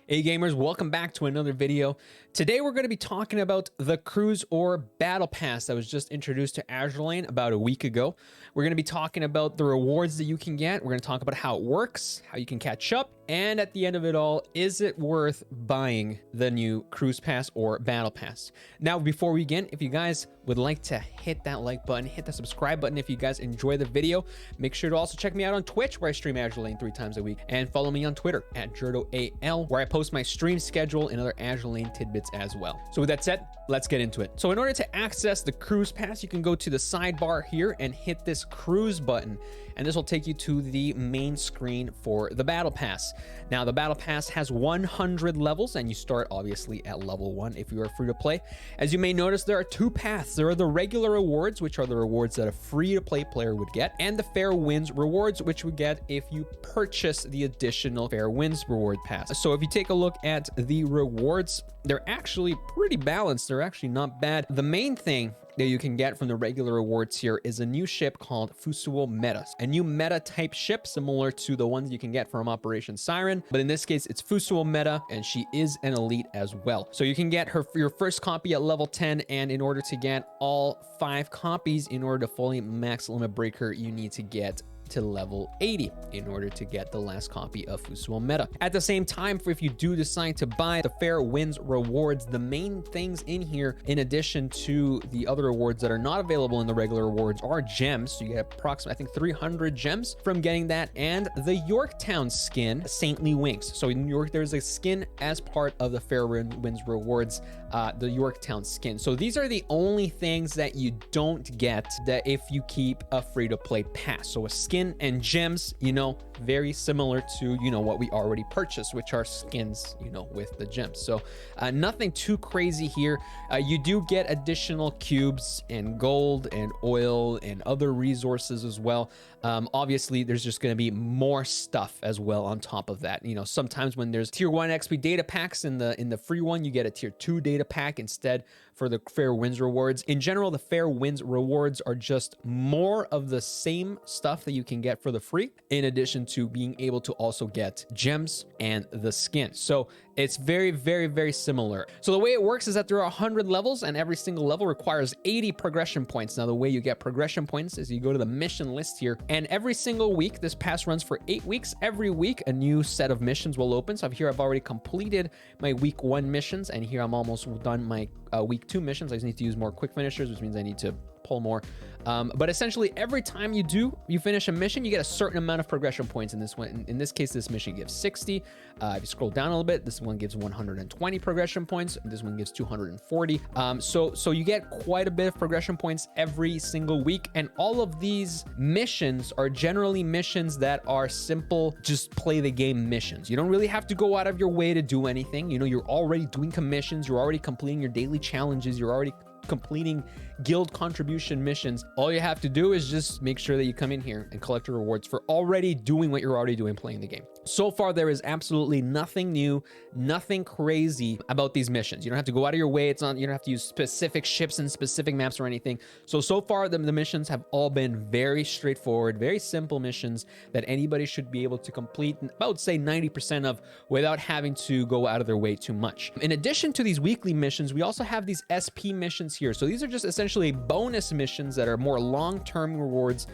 Hey gamers, welcome back to another video. Today we're going to be talking about the Cruise or Battle Pass that was just introduced to Azur Lane about a week ago. We're going to be talking about the rewards that you can get. We're going to talk about how it works, how you can catch up, and at the end of it all, is it worth buying the new Cruise Pass or Battle Pass? Now, before we begin, if you guys would like to hit that like button, hit the subscribe button if you guys enjoy the video. Make sure to also check me out on Twitch, where I stream Azur Lane 3 times a week, and follow me on Twitter at JerdoAL, where I post my stream schedule and other Azur Lane tidbits as well. So with that said, let's get into it. So in order to access the Cruise Pass, you can go to the sidebar here and hit this Cruise button, and this will take you to the main screen for the Battle Pass. Now, the Battle Pass has 100 levels, and you start obviously at level 1 if you are free to play. As you may notice, there are two paths. There are the regular rewards, which are the rewards that a free to play player would get, and the Fair Winds rewards, which we get if you purchase the additional Fair Winds reward pass. So if you take a look at the rewards, they're actually pretty balanced. They're actually not bad. The main thing that you can get from the regular rewards here is a new ship called Fusuo Meta, a new meta type ship similar to the ones you can get from Operation Siren, but in this case it's Fusuo Meta, and she is an elite as well. So you can get her for your first copy at level 10, and in order to get all 5 copies, in order to fully max limit breaker, you need to get to level 80 in order to get the last copy of Fusuo Meta. At the same time, if you do decide to buy the Fair Winds rewards, the main things in here, in addition to the other rewards that are not available in the regular rewards, are gems. So you get approximately, I think, 300 gems from getting that, and the Yorktown skin, Saintly Wings. So in New York, there's a skin as part of the Fair Winds rewards, the Yorktown skin. So these are the only things that you don't get that if you keep a free-to-play pass. So a skin and gems, very similar to, what we already purchased, which are skins, with the gems. So nothing too crazy here. You do get additional cubes and gold and oil and other resources as well. Obviously, there's just going to be more stuff as well on top of that. Sometimes when there's tier 1 XP data packs in the free one, you get a tier 2 data pack instead for the Fair Winds rewards. In general, the Fair Winds rewards are just more of the same stuff that you can get for the free, in addition to being able to also get gems and the skin. So it's very, very, very similar. So the way it works is that there are 100 levels, and every single level requires 80 progression points. Now, the way you get progression points is you go to the mission list here, and every single week, this pass runs for 8 weeks. Every week, a new set of missions will open. So here I've already completed my week 1 missions, and here I'm almost done my week 2 missions. I just need to use more quick finishers, which means I need to pull more. But essentially, every time you finish a mission, you get a certain amount of progression points. In this one, in this case, this mission gives 60. If you scroll down a little bit, this one gives 120 progression points. This one gives 240. So you get quite a bit of progression points every single week. And all of these missions are generally missions that are simple, just play the game missions. You don't really have to go out of your way to do anything. You're already doing commissions. You're already completing your daily challenges. You're already completing guild contribution missions. All you have to do is just make sure that you come in here and collect your rewards for already doing what you're already doing, playing the game. So far, there is absolutely nothing new, nothing crazy about these missions. You don't have to go out of your way. You don't have to use specific ships and specific maps or anything. So far, the missions have all been very straightforward, very simple missions that anybody should be able to complete, about say 90% of, without having to go out of their way too much. In addition to these weekly missions, we also have these SP missions here. So these are just essentially bonus missions that are more long-term rewards.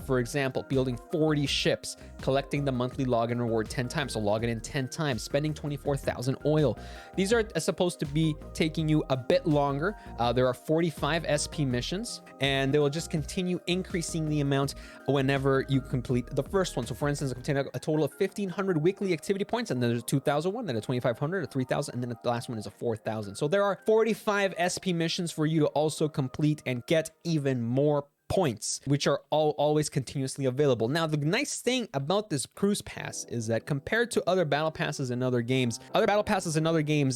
For example, building 40 ships, collecting the monthly login reward 10 times. So logging in 10 times, spending 24,000 oil. These are supposed to be taking you a bit longer. There are 45 SP missions, and they will just continue increasing the amount whenever you complete the first one. So for instance, contain a total of 1,500 weekly activity points, and then there's a 2,001, then a 2,500, a 3,000, and then the last one is a 4,000. So there are 45 SP missions for you to also complete and get even more points, which are always continuously available. Now, the nice thing about this Cruise Pass is that compared to other battle passes in other games,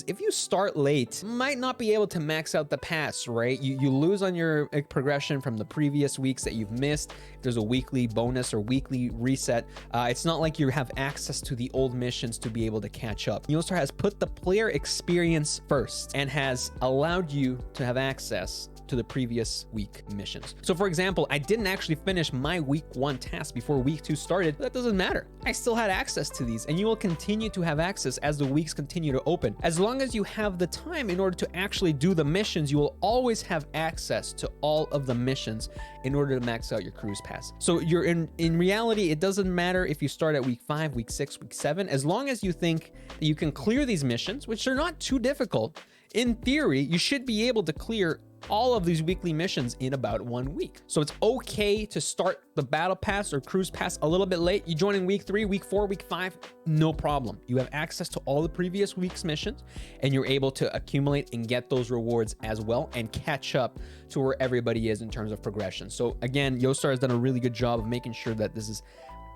if you start late, you might not be able to max out the pass, right? You lose on your progression from the previous weeks that you've missed. If there's a weekly bonus or weekly reset, it's not like you have access to the old missions to be able to catch up. Neostar has put the player experience first and has allowed you to have access to the previous week missions. So for example, I didn't actually finish my week 1 task before week 2 started. That doesn't matter. I still had access to these, and you will continue to have access as the weeks continue to open. As long as you have the time in order to actually do the missions, you will always have access to all of the missions in order to max out your cruise pass. So you're in reality, it doesn't matter if you start at week 5, week 6, week 7, as long as you think that you can clear these missions, which are not too difficult. In theory, you should be able to clear all of these weekly missions in about 1 week. So it's okay to start the battle pass or cruise pass a little bit late. You join in week 3, week 4, week 5, no problem. You have access to all the previous week's missions, and you're able to accumulate and get those rewards as well and catch up to where everybody is in terms of progression. So again, Yostar has done a really good job of making sure that this is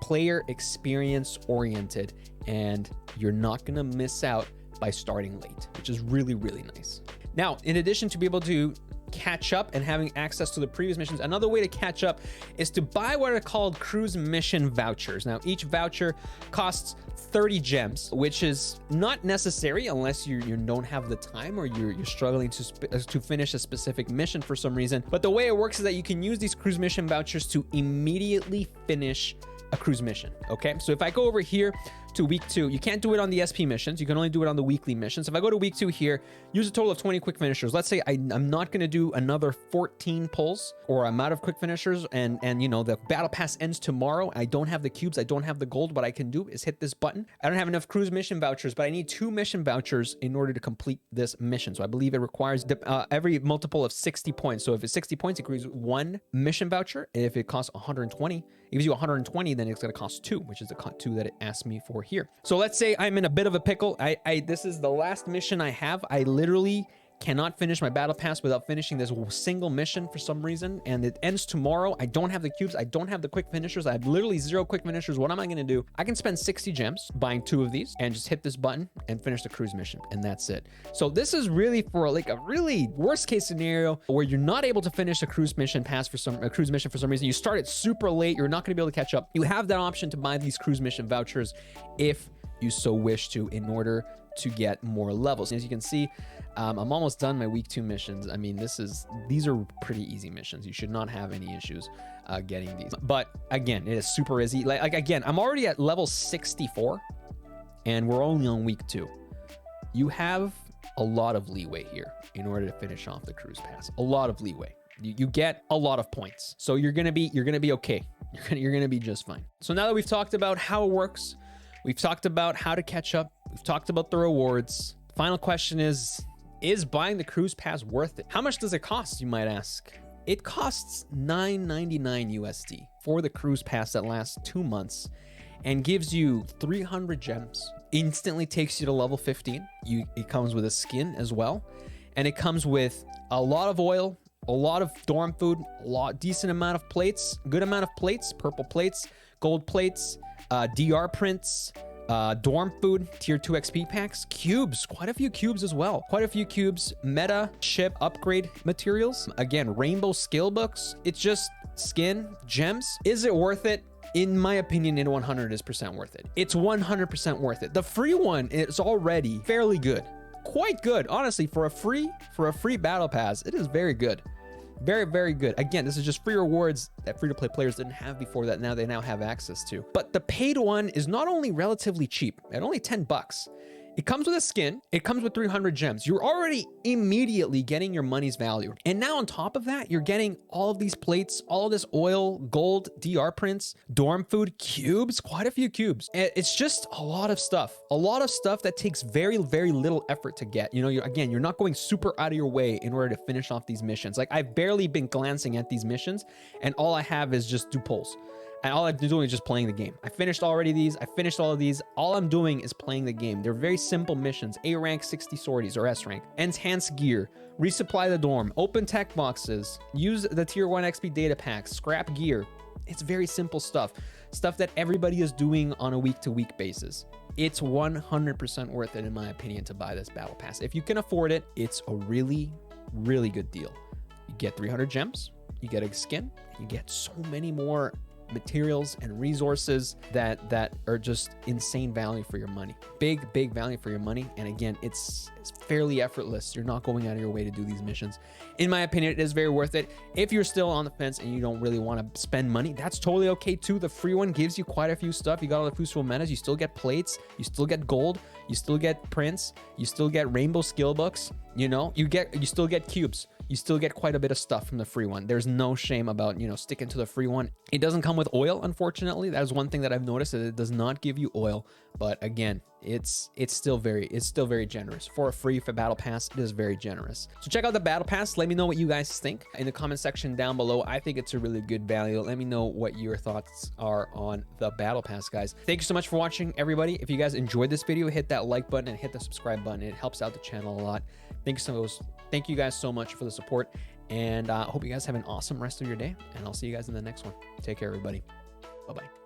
player experience oriented, and you're not gonna miss out by starting late, which is really, really nice. Now, in addition to be able to catch up and having access to the previous missions, another way to catch up is to buy what are called cruise mission vouchers. Now, each voucher costs 30 gems, which is not necessary unless you don't have the time or you're struggling to finish a specific mission for some reason. But the way it works is that you can use these cruise mission vouchers to immediately finish a cruise mission. Okay, so if I go over here to week 2, you can't do it on the SP missions, you can only do it on the weekly missions. If I go to week 2 here, use a total of 20 quick finishers. Let's say I'm not going to do another 14 pulls, or I'm out of quick finishers, and you know, the battle pass ends tomorrow. I don't have the cubes, I don't have the gold. What I can do is hit this button. I don't have enough cruise mission vouchers, but I need 2 mission vouchers in order to complete this mission. So I believe it requires every multiple of 60 points. So if it's 60 points, it gives 1 mission voucher. If it costs 120, it gives you 120, then it's going to cost 2, which is the 2 that it asked me for here. So let's say I'm in a bit of a pickle. This is the last mission I have. I literally cannot finish my battle pass without finishing this single mission for some reason, and it ends tomorrow. I don't have the cubes, I don't have the quick finishers, I have literally 0 quick finishers. What am I going to do? I can spend 60 gems buying 2 of these and just hit this button and finish the cruise mission, and that's it. So this is really for like a really worst case scenario where you're not able to finish a cruise mission for some reason. You start it super late, you're not going to be able to catch up. You have that option to buy these cruise mission vouchers if you so wish to, in order to get more levels. As you can see, I'm almost done my week 2 missions. I mean, these are pretty easy missions. You should not have any issues getting these. But again, it is super easy. Like again, I'm already at level 64, and we're only on week 2. You have a lot of leeway here in order to finish off the cruise pass. A lot of leeway. You get a lot of points, so you're gonna be okay. You're gonna be just fine. So now that we've talked about how it works, we've talked about how to catch up, we've talked about the rewards. Final question is buying the cruise pass worth it? How much does it cost, you might ask? It costs $9.99 USD for the cruise pass that lasts 2 months and gives you 300 gems. Instantly takes you to level 15. It comes with a skin as well, and it comes with a lot of oil, a lot of dorm food, decent amount of plates, good amount of plates, purple plates, gold plates, DR prints, dorm food, tier 2 XP packs, cubes, quite a few cubes as well. Quite a few cubes, meta ship upgrade materials. Again, rainbow skill books. It's just skin, gems. Is it worth it? In my opinion, it 100% worth it. It's 100% worth it. The free one is already fairly good. Quite good, honestly, for a free battle pass. It is very good. Very, very good. Again, this is just free rewards that free-to-play players didn't have before that they now have access to. But the paid one is not only relatively cheap, at only 10 bucks. It comes with a skin, it comes with 300 gems. You're already immediately getting your money's value. And now on top of that, you're getting all of these plates, all of this oil, gold, DR prints, dorm food, cubes, quite a few cubes. And it's just a lot of stuff that takes very, very little effort to get. You know, you're not going super out of your way in order to finish off these missions. Like, I've barely been glancing at these missions, and all I have is just do pulls. And all I'm doing is just playing the game. I finished already these. I finished all of these. All I'm doing is playing the game. They're very simple missions. A rank 60 sorties or S rank. Enhance gear. Resupply the dorm. Open tech boxes. Use the tier 1 XP data packs. Scrap gear. It's very simple stuff. Stuff that everybody is doing on a week-to-week basis. It's 100% worth it, in my opinion, to buy this battle pass. If you can afford it, it's a really, really good deal. You get 300 gems. You get a skin. You get so many more materials and resources that are just insane value for your money. Big value for your money. And again, it's fairly effortless. You're not going out of your way to do these missions. In my opinion, it is very worth it. If you're still on the fence and you don't really want to spend money, that's totally okay too. The free one gives you quite a few stuff. You got all the useful metas. You still get plates. You still get gold. You still get prints. You still get rainbow skill books. You know, you still get cubes. You still get quite a bit of stuff from the free one. There's no shame about, you know, sticking to the free one. It doesn't come with oil, unfortunately. That is one thing that I've noticed, that it does not give you oil. But again, it's still very generous. For a free battle pass, it is very generous. So check out the battle pass. Let me know what you guys think in the comment section down below. I think it's a really good value. Let me know what your thoughts are on the battle pass, guys. Thank you so much for watching, everybody. If you guys enjoyed this video, hit that like button and hit the subscribe button. It helps out the channel a lot. Thank you guys so much for the support, and I hope you guys have an awesome rest of your day, and I'll see you guys in the next one. Take care, everybody. Bye-bye.